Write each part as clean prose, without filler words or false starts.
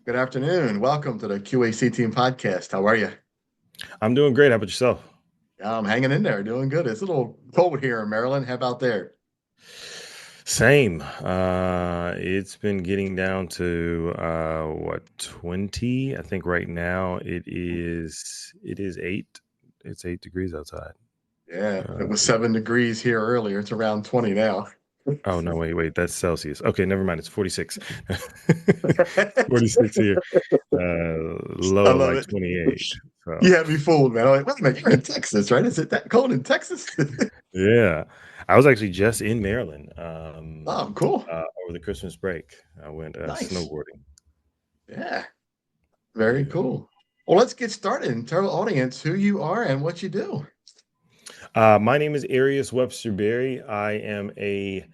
Good afternoon. Welcome to the Q.A.C. team podcast. How are you? I'm doing great. How about yourself? I'm hanging in there, doing good. It's a little cold here in Maryland. How about there? Same. It's been getting down to 20. I think right now it is 8. It's 8 degrees outside. Yeah, Uh, it was 7 degrees here earlier. It's around 20 now. oh no, wait, that's Celsius. Okay, never mind. It's 46. 46 here. I Low of love like it. 28. You So had me fooled, man. I'm like, wait a minute, you're in Texas, right? Is it that cold in Texas? yeah, I was actually just in Maryland Oh, cool. over the Christmas break. I went Nice. snowboarding. Yeah, very Yeah. cool. Well, let's get started and tell the audience who you are and what you do. My name is Arias Websterberry. I am a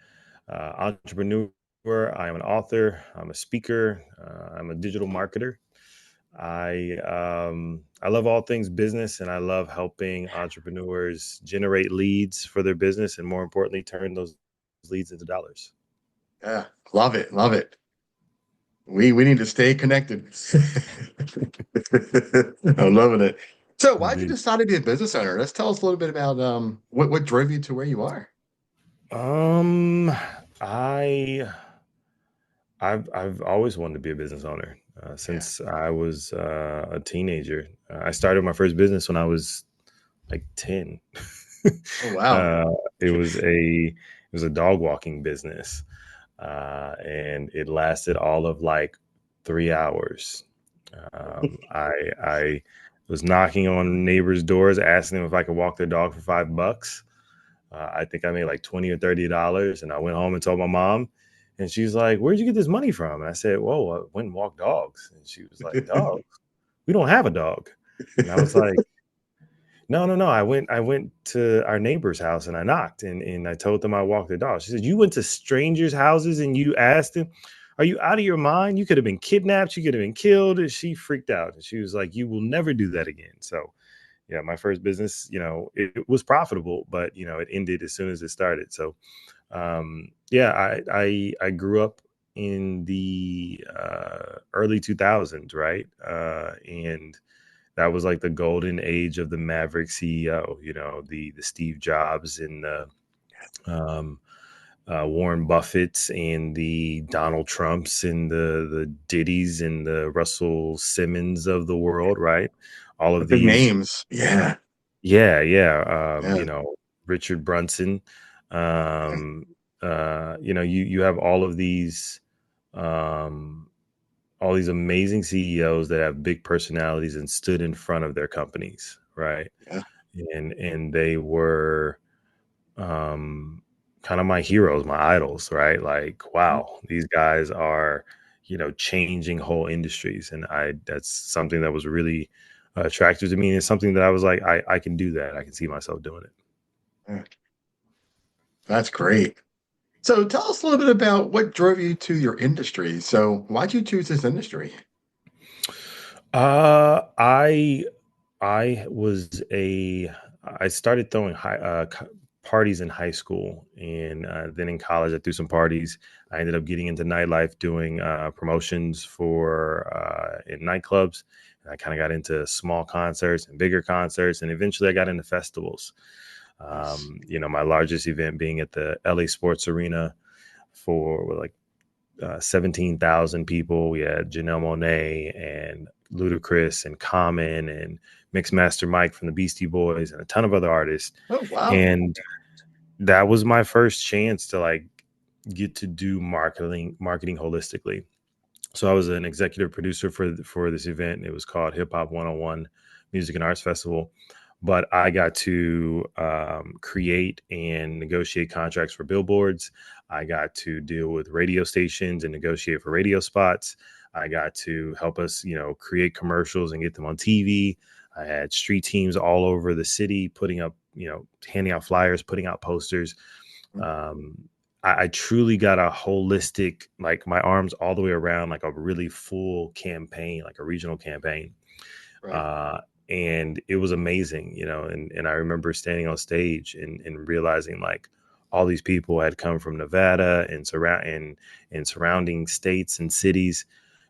entrepreneur. I am an author. I'm a speaker. I'm a digital marketer. I love all things business, and I love helping entrepreneurs generate leads for their business, and more importantly, turn those leads into dollars. Yeah, love it. Love it. We need to stay connected. I'm loving it. So, why'd you Indeed. decide to be a business owner? Let's tell us a little bit about what drove you to where you are. Um, I I've always wanted to be a business owner Yeah. since I was a teenager. I started my first business when I was like 10. Oh wow. uh, it was a dog walking business, and it lasted all of like 3 hours. I was knocking on neighbors' doors, asking them if I could walk their dog for $5. I think I made like $20 or $30, and I went home and told my mom, and she's like, "Where'd you get this money from?" And I said, "Whoa, I went and walked dogs." And she was like, "Dogs? We don't have a dog." And I was like, "No, no, no. I went to our neighbor's house and I knocked and I told them I walked their dog." She said, "You went to strangers' houses and you asked them? Are you out of your mind? You could have been kidnapped, you could have been killed." And she freaked out. And she was like, "You will never do that again." So yeah, my first business, it was profitable, but it ended as soon as it started. So yeah, I grew up in the early 2000s, right? And that was like the golden age of the Maverick CEO, the Steve Jobs and the um, Warren Buffetts and the Donald Trumps and the Diddy's and the Russell Simmons of the world, right? All The of big these, names. Yeah. yeah, yeah, Yeah. Richard Brunson. Yeah. Um, you have um, all these amazing CEOs that have big personalities and stood in front of their companies, right? Yeah. And they were um kind of my heroes, my idols, right? Like, wow, these guys are, changing whole industries. And that's something that was really attractive to me. And it's something that I was like, I can do that. I can see myself doing it. Yeah. That's great. So, tell us a little bit about what drove you to your industry. So, why'd you choose this industry? Uh, I I was a I started throwing parties in high school, and then in college I threw some parties. I ended up getting into nightlife, doing promotions for in nightclubs. And I kind of got into small concerts and bigger concerts, and eventually I got into festivals. Nice. My largest event being at the LA Sports Arena for like 17,000 people. We had Janelle Monae and Ludacris and Common and Mixmaster Mike from the Beastie Boys and a ton of other artists. Oh wow. And that was my first chance to like get to do marketing holistically. So I was an executive producer for this event. It was called Hip Hop 101 Music and Arts Festival. But I got to create and negotiate contracts for billboards. I got to deal with radio stations and negotiate for radio spots. I got to help us, create commercials and get them on TV. I had street teams all over the city putting up, handing out flyers, putting out posters. um, I truly got a holistic, like my arms all the way around, like a really full campaign, like a regional campaign. Right. Uh, and it was amazing, and I remember standing on stage and realizing like all these people had come from Nevada and surrounding states and cities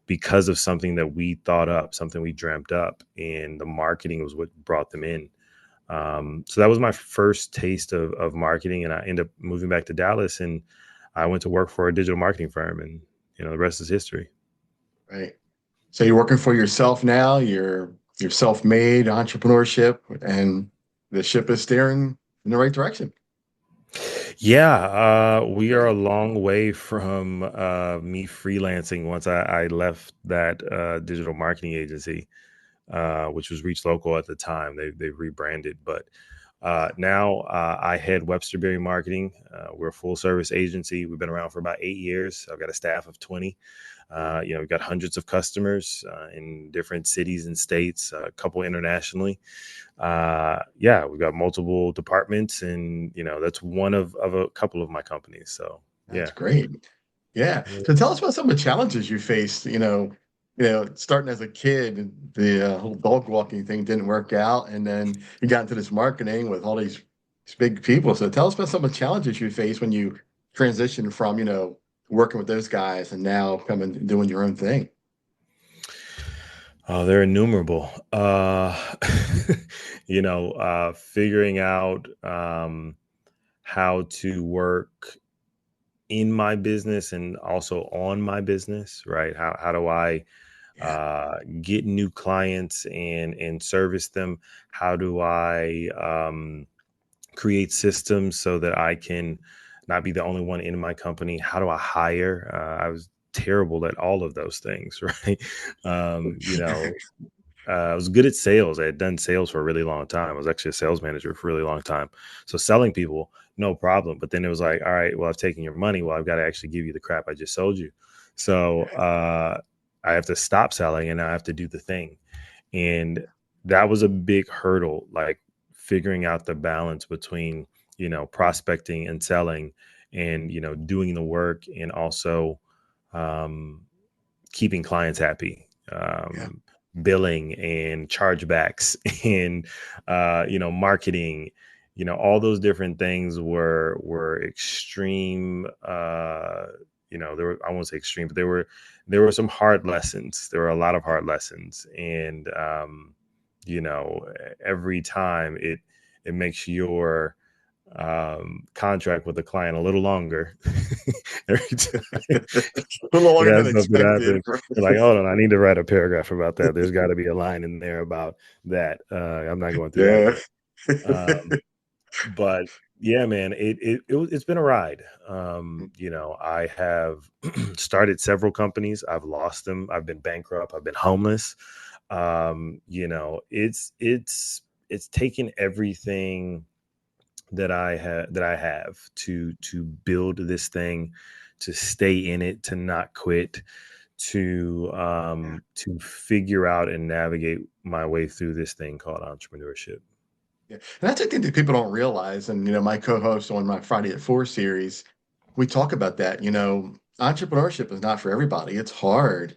because of something that we thought up, something we dreamt up, and the marketing was what brought them in. So that was my first taste of marketing, and I ended up moving back to Dallas, and I went to work for a digital marketing firm, and the rest is history. Right. So you're working for yourself now. You're self-made entrepreneurship, and the ship is steering in the right direction. Yeah, we are a Great. long way from me freelancing once I left that digital marketing agency, which was Reach Local at the time. They've rebranded, but Yeah, now I head Websterberry Marketing. We're a full service agency. We've been around for about 8 years. I've got a staff of 20. We've got hundreds of customers in different cities and states, a couple internationally. Yeah, we've got multiple departments, and that's one of a couple of my companies. So that's yeah. great. Yeah. So tell us about some of the challenges you faced. Starting as a kid, the whole dog walking thing didn't work out, and then you got into this marketing with all these big people. So tell us about some of the challenges you faced when you transitioned from working with those guys and now coming and doing your own thing. Oh, they're innumerable. Figuring out how to work in my business and also on my business, right? How do I Yeah, get new clients and service them? How do I create systems so that I can not be the only one in my company? How do I hire? I was terrible at all of those things, right? Um, you know, I was good at sales. I had done sales for a really long time. I was actually a sales manager for a really long time. So selling people, no problem. But then it was like, all right, well, I've taken your money. Well, I've got to actually give you the crap I just sold you. So I have to stop selling and now I have to do the thing. And that was a big hurdle, like figuring out the balance between, prospecting and selling and, doing the work and also um, keeping clients happy, yeah, billing and chargebacks and marketing. All those different things were extreme. There were, I won't say extreme, but there were some hard lessons. There were a lot of hard lessons, and you know, every time it makes your contract with the client a little longer every time. a little You longer have than something expected. happen. You're like, hold on, I need to write a paragraph about that. There's got to be a line in there about that. I'm not going through that Yeah. again. But yeah, man, it's been a ride. I have started several companies. I've lost them. I've been bankrupt. I've been homeless. It's taken everything that I have to build this thing, to stay in it, to not quit, Yeah. to figure out and navigate my way through this thing called entrepreneurship. Yeah. And that's a thing that people don't realize. And, my co-host on my Friday at Four series, we talk about that. Entrepreneurship is not for everybody. It's hard.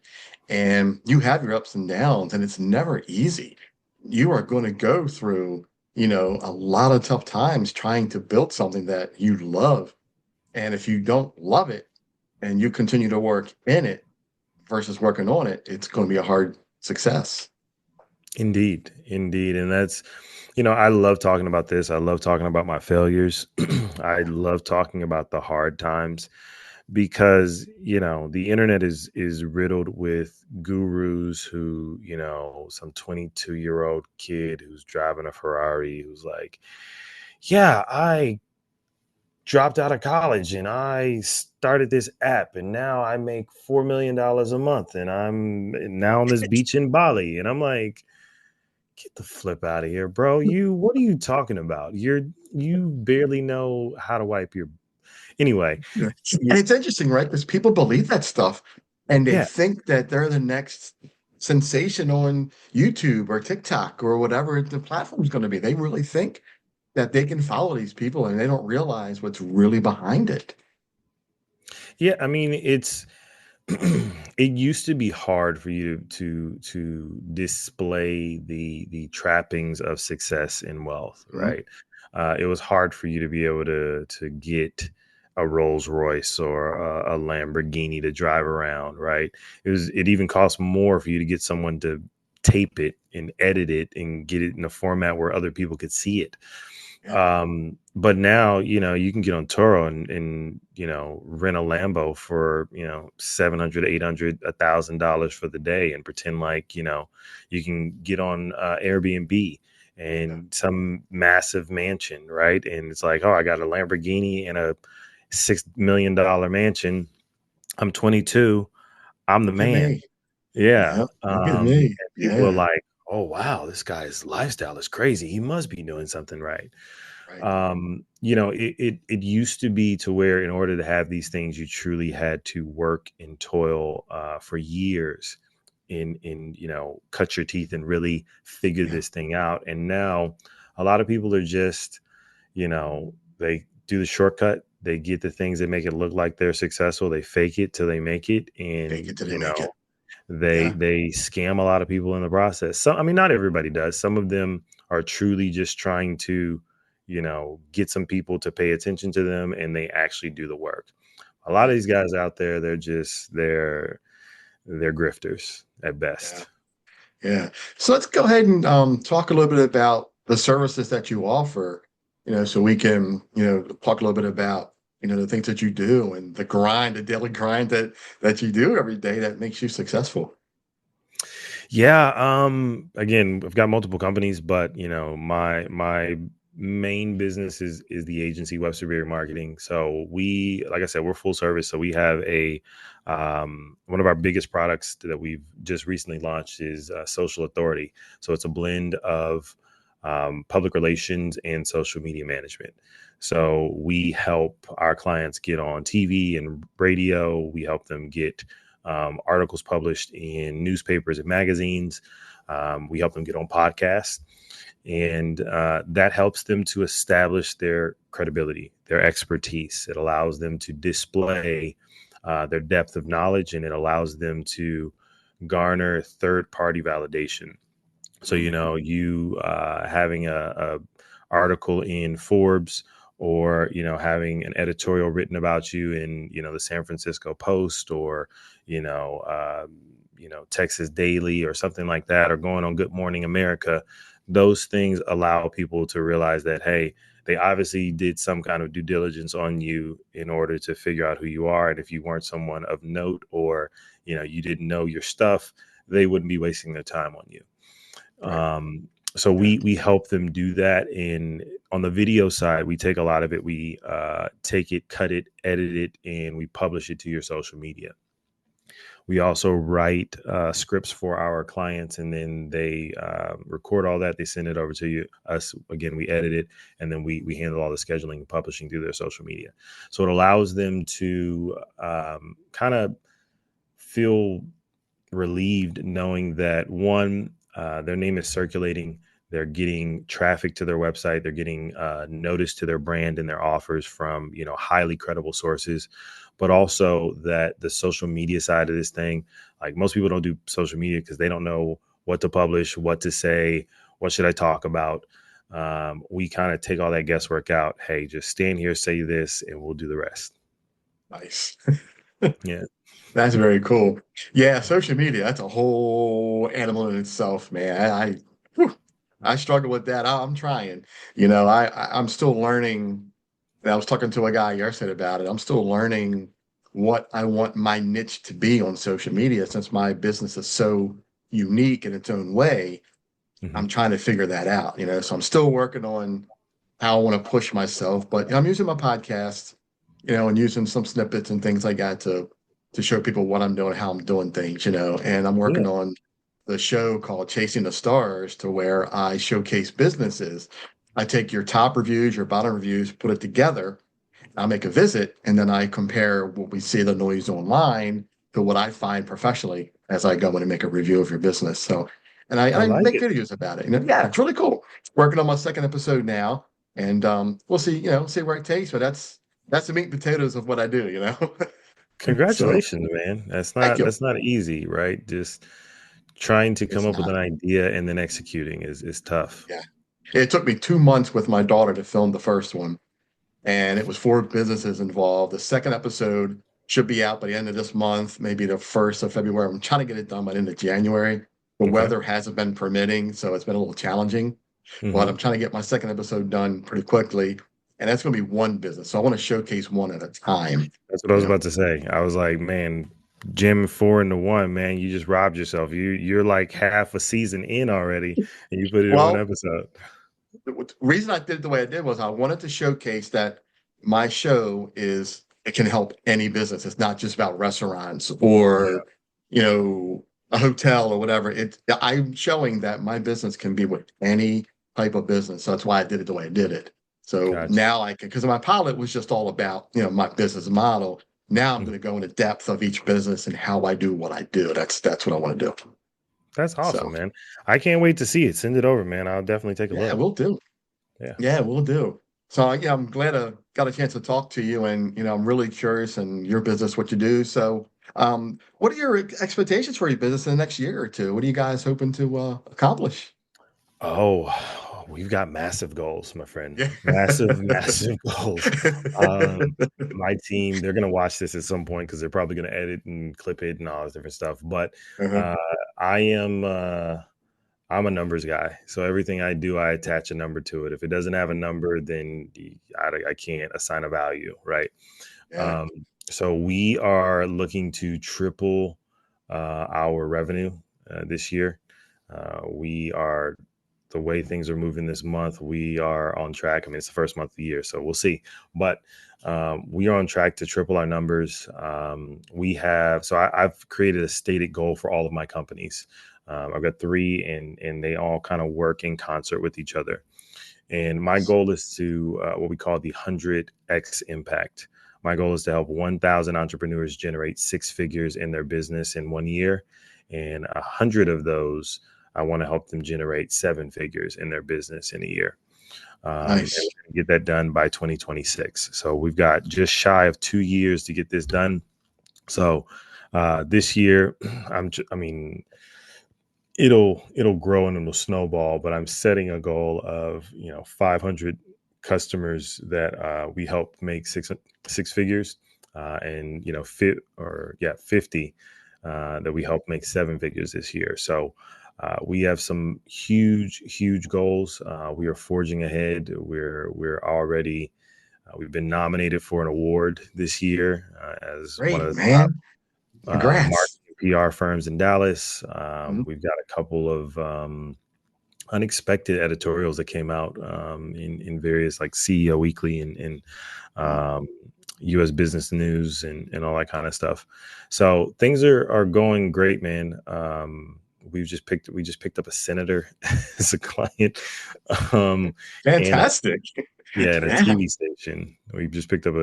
And you have your ups and downs, and it's never easy. You are going to go through, a lot of tough times trying to build something that you love. And if you don't love it and you continue to work in it versus working on it, it's going to be a hard success. Indeed, indeed. And that's, I love talking about this. I love talking about my failures. I love talking about the hard times because, the internet is riddled with gurus who, some 22-year-old kid who's driving a Ferrari who's like, yeah, I dropped out of college and I started this app and now I make $4 million a month and I'm now on this beach in Bali. And I'm like, get the flip out of here, bro. What are you talking about? You barely know how to wipe your anyway. Yeah. y- And it's interesting, right? Because people believe that stuff and they Yeah. think that they're the next sensation on YouTube or TikTok or whatever the platform's going to be. They really think that they can follow these people and they don't realize what's really behind it. Yeah. I mean, it used to be hard for you to display the trappings of success and wealth, Mhm. right? It was hard for you to be able to get a Rolls Royce or a Lamborghini to drive around, right? It even costs more for you to get someone to tape it and edit it and get it in a format where other people could see it. Yeah. But now, you can get on Turo and rent a Lambo for, 700, 800, $1,000 for the day and pretend like, you can get on Airbnb Yeah. and some massive mansion, right? And it's like, oh, I got a Lamborghini and a $6 million mansion. I'm 22. I'm the Look at man. me. Yeah. Yeah. Look at me. And people are Yeah. like, oh, wow, this guy's lifestyle is crazy. He must be doing something right. Right. It used to be to where in order to have these things, you truly had to work and toil for years in cut your teeth and really figure Yeah. this thing out. And now a lot of people are just, they do the shortcut. They get the things that make it look like they're successful. They fake it till they make it. Fake And, it till they make it. Yeah. they scam a lot of people in the process. So I mean, not everybody does. Some of them are truly just trying to, get some people to pay attention to them, and they actually do the work. A lot of Right. these guys out there, they're grifters at Yeah. best. Yeah. So let's go ahead and talk a little bit about the services that you offer, so we can, talk a little bit about, the things that you do and the grind, the daily grind that you do every day that makes you successful. Yeah. Again, I've got multiple companies, but my main business is the agency Websterberry Marketing. So we, like I said, we're full service. So we have one of our biggest products that we've just recently launched is Social Authority. So it's a blend of public relations and social media management. So we help our clients get on TV and radio. We help them get articles published in newspapers and magazines. We help them get on podcasts, and that helps them to establish their credibility, their expertise. It allows them to display their depth of knowledge, and it allows them to garner third party validation. So, Mm. you having a article in Forbes, or having an editorial written about you in the San Francisco Post, or Texas Daily or something like that, or going on Good Morning America. Those things allow people to realize that, hey, they obviously did some kind of due diligence on you in order to figure out who you are. And if you weren't someone of note, or you didn't know your stuff, they wouldn't be wasting their time on you. Right. So Yeah. we help them do that. In On the video side, we take a lot of it. We take it, cut it, edit it, and we publish it to your social media. We also write scripts for our clients, and then they record all that. They send it over to us. Again, we edit it, and then we handle all the scheduling and publishing through their social media. So it allows them to kind of feel relieved knowing that, one, their name is circulating. They're getting traffic to their website. They're getting notice to their brand and their offers from highly credible sources. But also that the social media side of this thing, like, most people don't do social media because they don't know what to publish, what to say, what should I talk about. We kind of take all that guesswork out. Hey, just stand here, say this, and we'll do the rest. Nice. Yeah. That's very cool. Yeah, social media, that's a whole animal in itself, man. Whew, I struggle with that. I'm trying. I'm still learning. And I was talking to a guy yesterday about it. I'm still learning what I want my niche to be on social media, since my business is so unique in its own way. I'm Hmm. trying to figure that out, so I'm still working on how I want to push myself. But I'm using my podcast, and using some snippets and things like that to show people what I'm doing, how I'm doing things, and I'm working Yeah. on the show called Chasing the Stars, to where I showcase businesses. I take your top reviews, your bottom reviews, put it together. I make a visit, and then I compare what we see the noise online to what I find professionally as I go in and make a review of your business. So, and I, I and I like make it. videos about it. Yeah, it's really cool. Working on my second episode now, and we'll see. See where it takes. But that's the meat and potatoes of what I do. So Congratulations, man. That's thank not you. that's not easy, right? Just trying to come It's up with not. an idea and then executing is tough. Yeah, it took me 2 months with my daughter to film the first one. and it was four businesses involved. The second episode should be out by the end of this month, maybe the 1st of February. I'm trying to get it done by the end of January. The Okay. weather hasn't been permitting, so it's been a little challenging, but Hmm. I'm trying to get my second episode done pretty quickly. And that's going to be one business. So I want to showcase one at a time, That's what I you was know. about to say. I was like, man, Jim 4 into 1, man, you just robbed yourself. You're like half a season in already, and you put it in one Well, episode. the reason I did it the way I did was I wanted to showcase that my show is it can help any business. It's not just about restaurants Yeah, or a hotel or whatever. I'm showing that my business can be with any type of business. So that's why I did it the way I did it. So gotcha. now I can, because my pilot was just all about my business model. Now I'm Mhm. going to go into depth of each business and how I do what I do. That's what I want to do. That's So awesome, man. I can't wait to see it. Send it over, man. I'll definitely take a yeah, look. we'll do. Yeah. Yeah, we'll do. So yeah, I'm glad I got a chance to talk to you, and I'm really curious in your business, what you do. So, what are your expectations for your business in the next year or two? What are you guys hoping to accomplish? Oh, we've got massive goals, my friend. Yeah. Massive, massive goals. My team, they're gonna watch this at some point because they're probably gonna edit and clip it and all this different stuff. But Uh-huh. uh, I am I'm a numbers guy. So everything I do, I attach a number to it. If it doesn't have a number, then I can't assign a value, right? Yeah. Um, so we are looking to triple our revenue this year. We are the way things are moving this month. We are on track. I mean, it's the first month of the year, so we'll see. But we are on track to triple our numbers. I've created a stated goal for all of my companies. I've got three, and they all kind of work in concert with each other. And my goal is to what we call the 100x impact. My goal is to help 1,000 entrepreneurs generate six figures in their business in 1 year. And 100 of those, I want to help them generate seven figures in their business in a year. And we're Nice. going to get that done by 2026. So we've got just shy of 2 years to get this done. So this year, I mean, it'll grow and it'll snowball, but I'm setting a goal of 500 customers that we help make six figures, and 50 that we help make seven figures this year. So we have some huge goals. We are forging ahead. We're already we've been nominated for an award this year as one of Great, the man. Congrats. marketing PR firms in Dallas. Mhm. We've got a couple of unexpected editorials that came out in various like CEO Weekly and Mhm. um, U.S. Business News and all that kind of stuff. So things are going great, man. We just picked up a senator as a client, um, and Fantastic. yeah, at a Yeah. TV station. We just picked up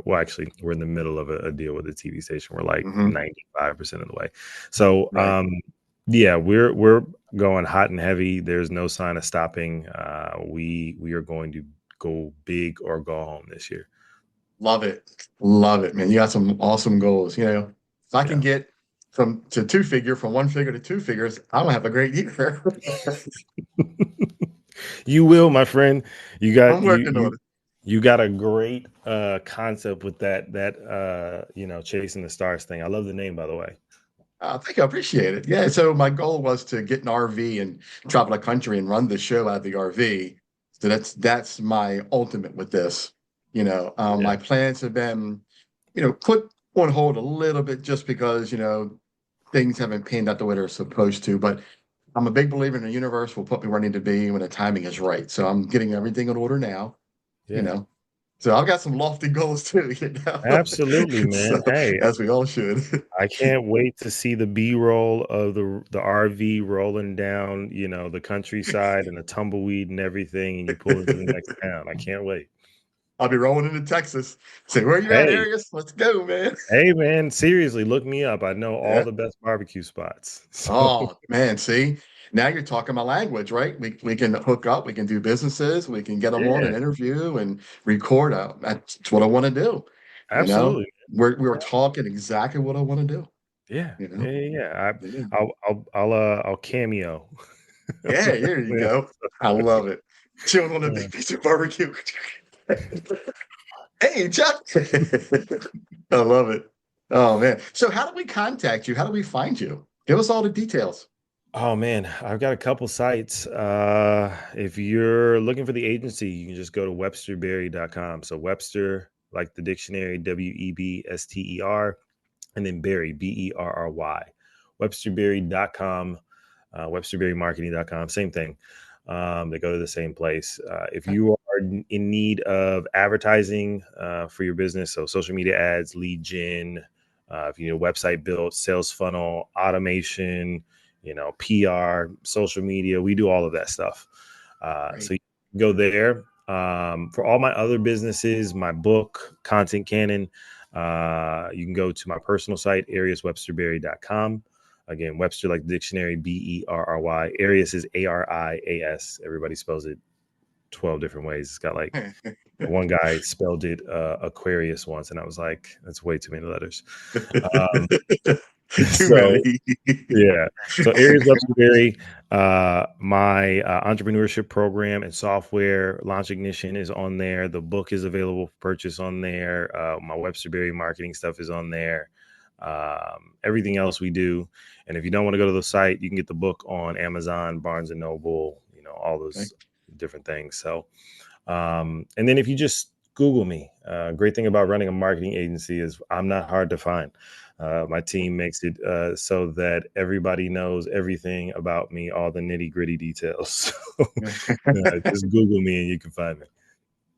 well, actually, we're in the middle of a deal with a TV station. We're like Hmm. 95% of the way. So, Right. yeah, we're going hot and heavy. There's no sign of stopping. We are going to go big or go home this year. Love it. Love it, man. You got some awesome goals. If I can Yeah. get from one figure to two figures, I'm gonna have a great year. You will, my friend. You got I'm working on it. you got a great concept with that chasing the stars thing. I love the name, by the way. Thank you. I appreciate it. Yeah. So my goal was to get an RV and travel the country and run the show out of the RV. So that's my ultimate with this. Yeah. My plans have been, put on hold a little bit just because, things haven't panned out the way they're supposed to. But I'm a big believer in the universe will put me where I need to be when the timing is right. So I'm getting everything in order now, you Yeah. know. So I've got some lofty goals too. Absolutely, So man. Hey, as we all should. I can't wait to see the B-roll of the RV rolling down, the countryside and the tumbleweed and everything, and you pull into the next town. I can't wait. I'll be rolling into Texas. Say, where you at, Hey, Arias? Let's go, man. hey, man, seriously, look me up. I know all Yeah. the best barbecue spots. So, Oh man, see, now you're talking my language, right? We can hook up, we can do businesses, we can get them on an yeah, interview and record out. That's what I want to do. You know, absolutely. we're talking exactly what I want to do. Yeah, You know, yeah, yeah, yeah. yeah, I'll cameo. yeah. Here you Yeah. go. I love it. Chewing on a big piece of barbecue. Hey, Chuck. I love it. Oh man. So how do we contact you? How do we find you? Give us all the details. Oh man, I've got a couple sites. If you're looking for the agency, you can just go to websterberry.com. So Webster, like the dictionary, Webster, and then Berry, Berry. Websterberry.com, Websterberrymarketing.com, same thing. They go to the same place. If Okay. you are in need of advertising for your business, so social media ads, lead gen, if you need a website built, sales funnel, automation, PR, social media, we do all of that stuff. So Great. you can go there. For all my other businesses, my book, Content Canon, you can go to my personal site, ariaswebsterberry.com. Again, Webster like the dictionary, Berry. Arias is Arias. Everybody spells it 12 different ways. It's got like one guy spelled it Aquarius once, and I was like, that's way too many letters. Um, Too many. so yeah. So Arias Websterberry, my entrepreneurship program and software Launch Ignition is on there. The book is available for purchase on there. My Websterberry marketing stuff is on there. Everything else we do. And if you don't want to go to the site, you can get the book on Amazon, Barnes and Noble, all Okay. those different things. So, and then if you just Google me, great thing about running a marketing agency is I'm not hard to find. My team makes it so that everybody knows everything about me, all the nitty gritty details. So, just Google me and you can find me.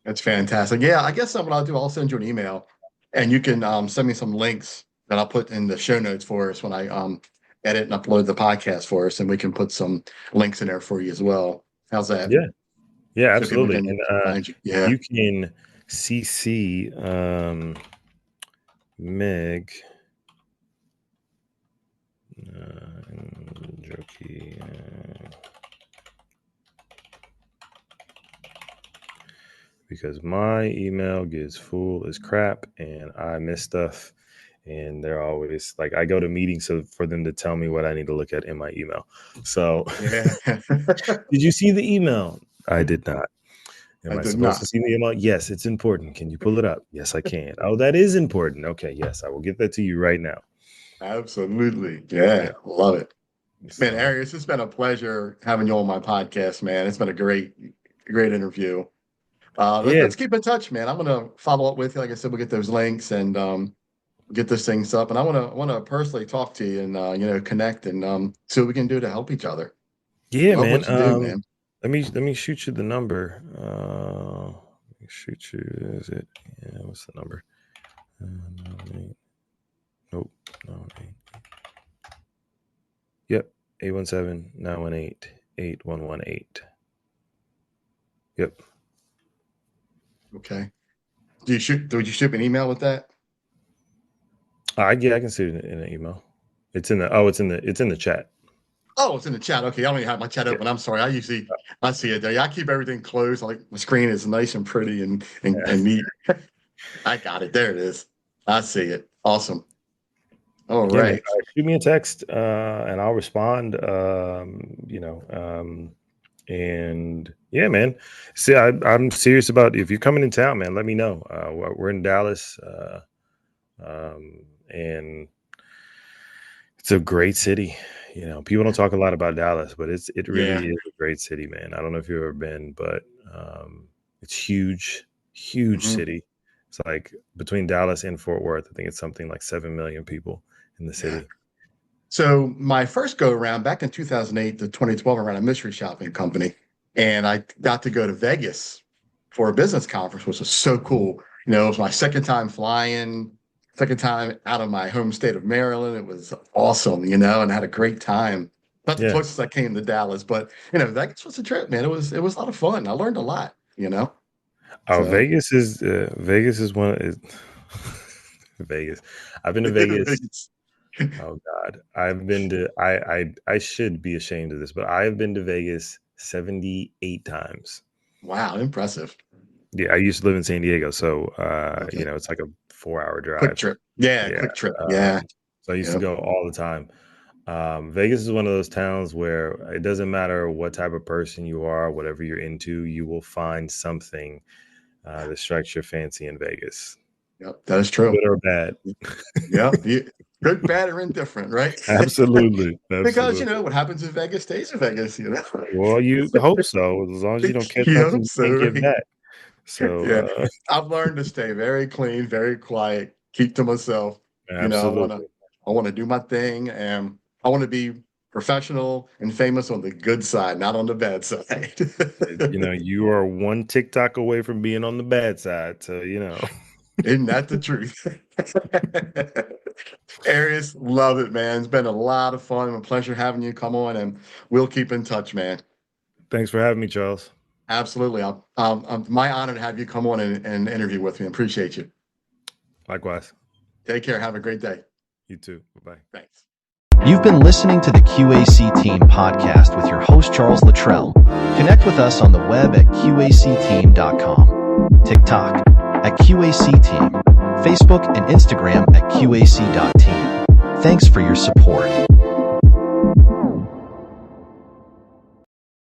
That's fantastic. Yeah, I guess what I'll do, I'll send you an email and you can send me some links that I'll put in the show notes for us when I edit and upload the podcast for us, and we can put some links in there for you as well. How's that? Yeah, yeah, So people absolutely. And can find you. Yeah. you can CC Meg Jokey, because my email gets full as crap and I miss stuff. And they're always like, I go to meetings so for them to tell me what I need to look at in my email. So, Yeah. did you see the email? I did not. Am I I did supposed not. to see the email? Yes, it's important. Can you pull it up? Yes, I can. Oh, that is important. Okay, yes, I will get that to you right now. Absolutely. Yeah. Yeah. Love it. Man, So, Arias, it's been a pleasure having you on my podcast, man. It's been a great interview. yeah, Let's keep in touch, man. I'm gonna follow up with you. Like I said, we'll get those links and get those things up. And I wanna personally talk to you and connect and see what we can do to help each other. yeah, Love man. what you do, man. Let me shoot you the number. Let me shoot you. Is it? Yeah. What's the number? 98. Nope. No. Yep. 817-918-8118. Yep. Okay. Would you shoot me an email with that? Yeah, I can see it in an email. It's in the chat. Oh, it's in the chat. Okay, I don't even have my chat Yeah. open. I'm sorry. I see it there. Yeah, I keep everything closed. Like my screen is nice and pretty and Yeah. neat. I got it. There it is. I see it. Awesome. All Yeah, man. right. Shoot me a text, and I'll respond. And yeah, man. See, I'm serious about if you're coming in town, man. Let me know. We're in Dallas, and it's a great city. People don't talk a lot about Dallas, but it Yeah. really is a great city, man. I don't know if you've ever been, but it's huge, huge Hmm. city. It's like between Dallas and Fort Worth, I think it's something like 7 million people in the Yeah. city. So my first go around back in 2008 to 2012, I ran a mystery shopping company, and I got to go to Vegas for a business conference, which was so cool. It was my second time flying, second time out of my home state of Maryland. It was awesome, and I had a great time. Not the Yeah. closest I came to Dallas, but Vegas was a trip, man. It was a lot of fun. I learned a lot. Oh, So Vegas is one is Vegas. I've been to Vegas. Vegas. Oh God, I've been to. I should be ashamed of this, but I have been to Vegas 78 times. Wow, impressive. Yeah, I used to live in San Diego, so Okay. it's like a 4 hour Quick drive. trip. Yeah, Yeah, quick trip. Yeah. um, so I used to Yep. go all the time. Vegas is one of those towns where it doesn't matter what type of person you are, whatever you're into, you will find something the strikes you're fancy in Vegas, Yep, that is true. good or bad. Yep, good, bad, or indifferent, right? Absolutely, Because absolutely. what happens in Vegas stays in Vegas. Well, you hope so, as long as you don't catch You something hope you so, can't get right? back. So, Yeah, I've learned to stay very clean, very quiet, keep to myself. absolutely. I want to do my thing, and I want to be professional and famous on the good side, not on the bad side. You are one TikTok away from being on the bad side. So, Isn't that the truth? Arias, love it, man. It's been a lot of fun. A pleasure having you come on, and we'll keep in touch, man. thanks for having me, Charles. Absolutely. My honor to have you come on and interview with me. Appreciate you. Likewise. Take care. Have a great day. You too. Bye-bye. Thanks. You've been listening to the Q.A.C. Team podcast with your host, Charles Luttrell. Connect with us on the web at QACteam.com, TikTok at Q.A.C. Team, Facebook and Instagram at QAC.team. Thanks for your support.